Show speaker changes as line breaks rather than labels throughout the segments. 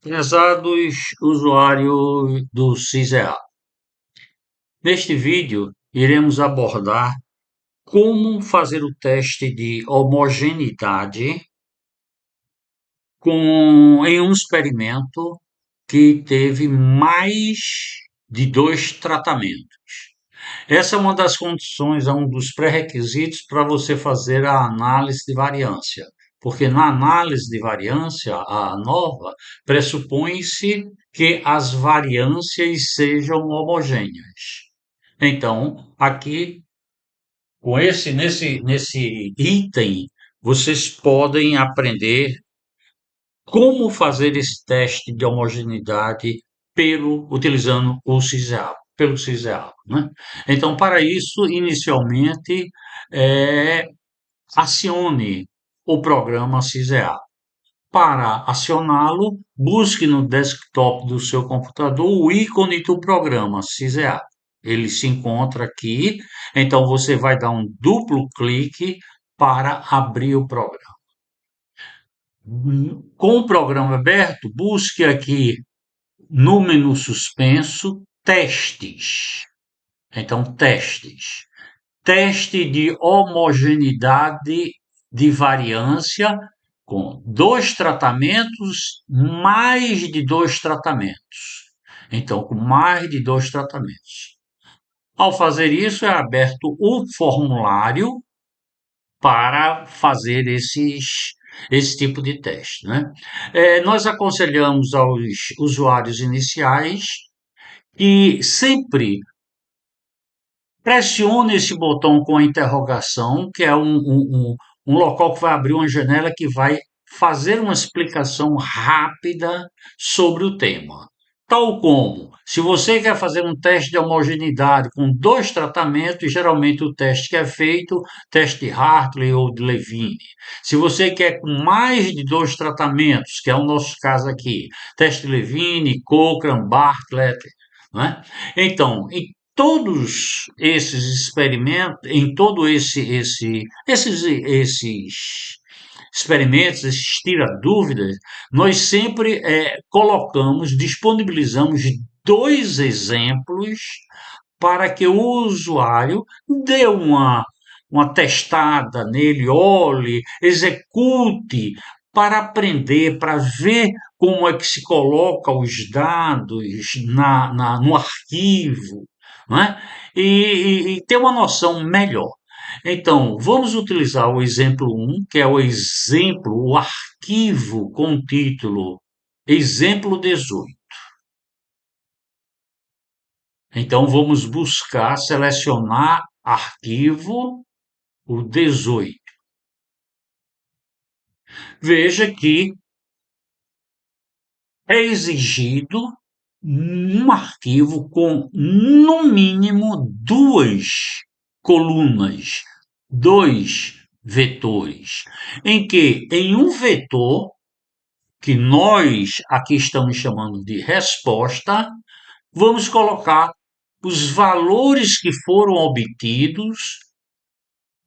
Prezados usuários do CISEA, neste vídeo iremos abordar como fazer o teste de homogeneidade em um experimento que teve mais de 2 tratamentos. Essa é uma das condições, é um dos pré-requisitos para você fazer a análise de variância, porque na análise de variância, a nova, pressupõe-se que as variâncias sejam homogêneas. Então, aqui, nesse item, vocês podem aprender como fazer esse teste de homogeneidade utilizando o CISEA, pelo CISEA, né? Então, para isso, inicialmente, é, acione o programa CISEA. Para acioná-lo, busque no desktop do seu computador o ícone do programa CISEA. Ele se encontra aqui, então você vai dar um duplo clique para abrir o programa. Com o programa aberto, busque aqui no menu suspenso testes. Então, testes. Teste de homogeneidade de variância com 2 tratamentos, mais de 2 tratamentos. Então, com mais de 2 tratamentos. Ao fazer isso, é aberto o formulário para fazer esse tipo de teste, né? Nós aconselhamos aos usuários iniciais que sempre pressione esse botão com a interrogação, que é um local que vai abrir uma janela que vai fazer uma explicação rápida sobre o tema. Tal como, se você quer fazer um teste de homogeneidade com 2 tratamentos, geralmente o teste que é feito, teste de Hartley ou de Levine. Se você quer com mais de 2 tratamentos, que é o nosso caso aqui, teste de Levine, Cochrane, Bartlett, né? Então, em todos esses experimentos, em todo esses experimentos, esses tira-dúvidas, nós sempre disponibilizamos 2 exemplos para que o usuário dê uma testada nele, olhe, execute, para aprender, para ver como é que se coloca os dados no arquivo, não é? E ter uma noção melhor. Então, vamos utilizar o exemplo 1, que é o arquivo com título exemplo 18. Então, vamos buscar, selecionar arquivo, o 18. Veja que é exigido um arquivo com, no mínimo, 2 colunas, 2 vetores, em que em um vetor, que nós aqui estamos chamando de resposta, vamos colocar os valores que foram obtidos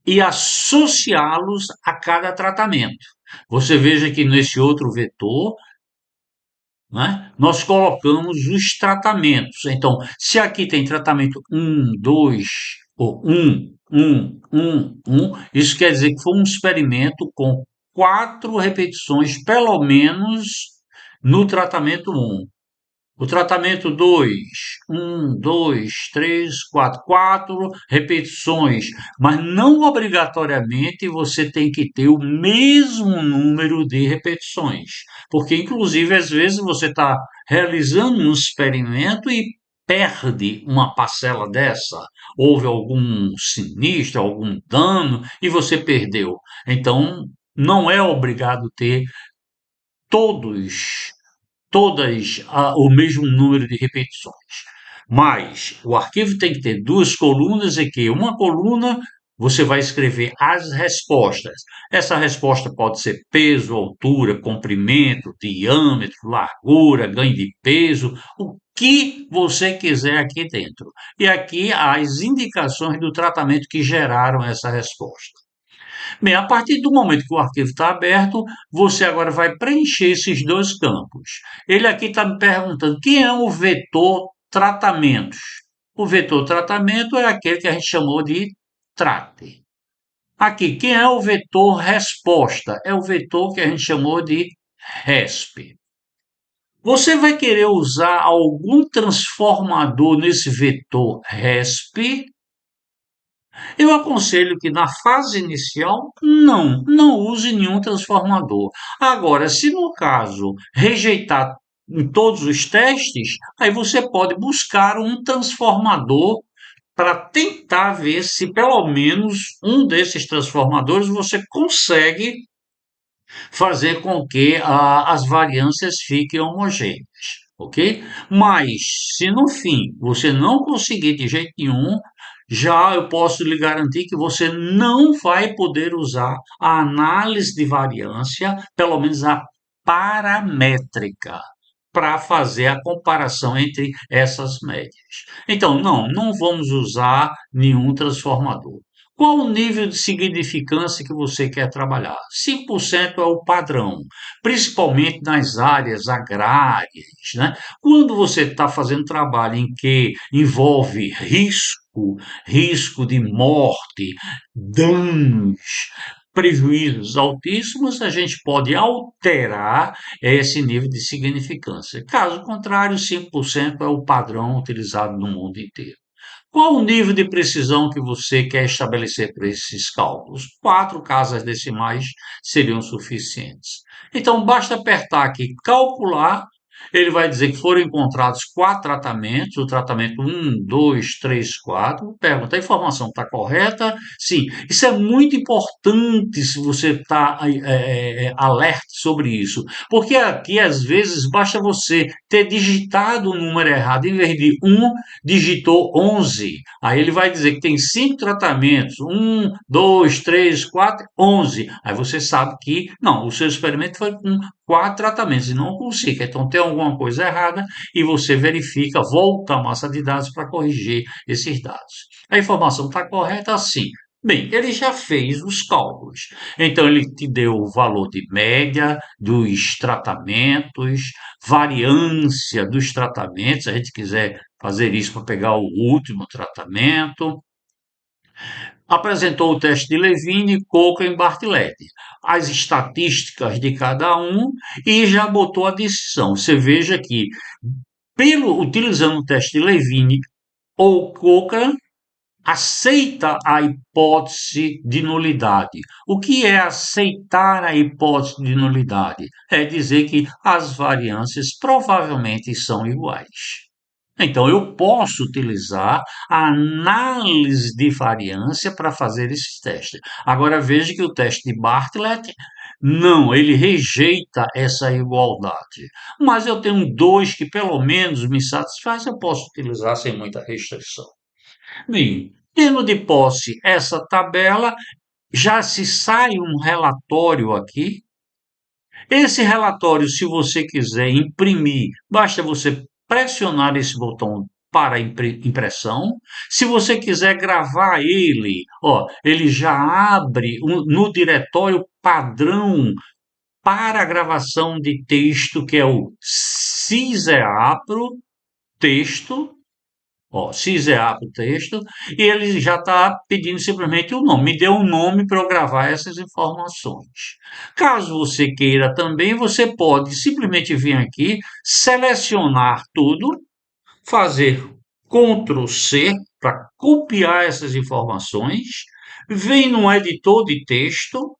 e associá-los a cada tratamento. Você veja que nesse outro vetor, né, nós colocamos os tratamentos. Então, se aqui tem tratamento 1, 2, ou 1, isso quer dizer que foi um experimento com 4 repetições, pelo menos, no tratamento 1. O tratamento 2, 2, 3, 4 repetições, mas não obrigatoriamente você tem que ter o mesmo número de repetições, porque inclusive às vezes você está realizando um experimento e perde uma parcela dessa, houve algum sinistro, algum dano e você perdeu. Então não é obrigado ter todos todas o mesmo número de repetições. Mas o arquivo tem que ter 2 colunas e que uma coluna você vai escrever as respostas. Essa resposta pode ser peso, altura, comprimento, diâmetro, largura, ganho de peso, o que você quiser aqui dentro. E aqui as indicações do tratamento que geraram essa resposta. Bem, a partir do momento que o arquivo está aberto, você agora vai preencher esses dois campos. Ele aqui está me perguntando quem é o vetor tratamentos. O vetor tratamento é aquele que a gente chamou de trate. Aqui, quem é o vetor resposta? É o vetor que a gente chamou de resp. Você vai querer usar algum transformador nesse vetor resp? Eu aconselho que na fase inicial não use nenhum transformador. Agora, se no caso rejeitar em todos os testes, aí você pode buscar um transformador para tentar ver se pelo menos um desses transformadores você consegue fazer com que as variâncias fiquem homogêneas, ok? Mas se no fim você não conseguir de jeito nenhum, já eu posso lhe garantir que você não vai poder usar a análise de variância, pelo menos a paramétrica, para fazer a comparação entre essas médias. Então, não vamos usar nenhum transformador. Qual o nível de significância que você quer trabalhar? 5% é o padrão, principalmente nas áreas agrárias, né? Quando você está fazendo trabalho em que envolve risco de morte, danos, prejuízos altíssimos, a gente pode alterar esse nível de significância. Caso contrário, 5% é o padrão utilizado no mundo inteiro. Qual o nível de precisão que você quer estabelecer para esses cálculos? 4 casas decimais seriam suficientes. Então, basta apertar aqui calcular. Ele vai dizer que foram encontrados 4 tratamentos, o tratamento 1, 2, 3, 4. Pergunta: a informação está correta? Sim. Isso é muito importante se você está alerta sobre isso, porque aqui às vezes basta você ter digitado o número errado, em vez de 1, digitou 11. Aí ele vai dizer que tem 5 tratamentos: 1, 2, 3, 4, 11. Aí você sabe que não, o seu experimento foi com 4 tratamentos e não com 5. Então tem alguma coisa errada e você verifica, volta à massa de dados para corrigir esses dados. A informação está correta assim. Bem, ele já fez os cálculos. Então, ele te deu o valor de média dos tratamentos, variância dos tratamentos, se a gente quiser fazer isso para pegar o último tratamento. Apresentou o teste de Levine, Cochrane e Bartlett, as estatísticas de cada um e já botou a decisão. Você veja que, utilizando o teste de Levine ou Cochrane, aceita a hipótese de nulidade. O que é aceitar a hipótese de nulidade? É dizer que as variâncias provavelmente são iguais. Então, eu posso utilizar a análise de variância para fazer esses testes. Agora, veja que o teste de Bartlett, não, ele rejeita essa igualdade. Mas eu tenho dois que pelo menos me satisfaz, eu posso utilizar sem muita restrição. Bem, tendo de posse essa tabela, já se sai um relatório aqui. Esse relatório, se você quiser imprimir, basta você pressionar esse botão para impressão. Se você quiser gravar ele, ó, ele já abre no diretório padrão para gravação de texto, que é o CISEAPRO texto. Ó, CISEA para o texto, e ele já está pedindo simplesmente o nome. Me dê um nome para eu gravar essas informações. Caso você queira também, você pode simplesmente vir aqui, selecionar tudo, fazer Ctrl C para copiar essas informações, vem no editor de texto,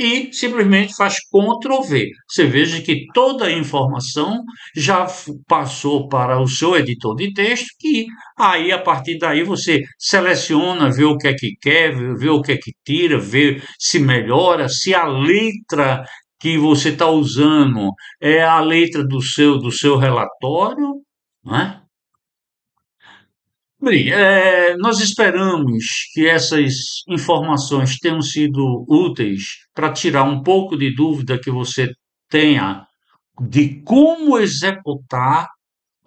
e simplesmente faz Ctrl V. Você veja que toda a informação já passou para o seu editor de texto, que aí a partir daí você seleciona, vê o que é que quer, vê o que é que tira, vê se melhora, se a letra que você está usando é a letra do seu relatório, né? Bem, nós esperamos que essas informações tenham sido úteis para tirar um pouco de dúvida que você tenha de como executar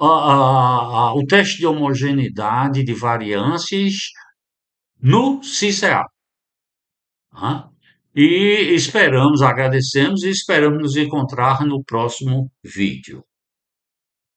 o teste de homogeneidade de variâncias no CICEA. Tá? E esperamos, agradecemos e esperamos nos encontrar no próximo vídeo.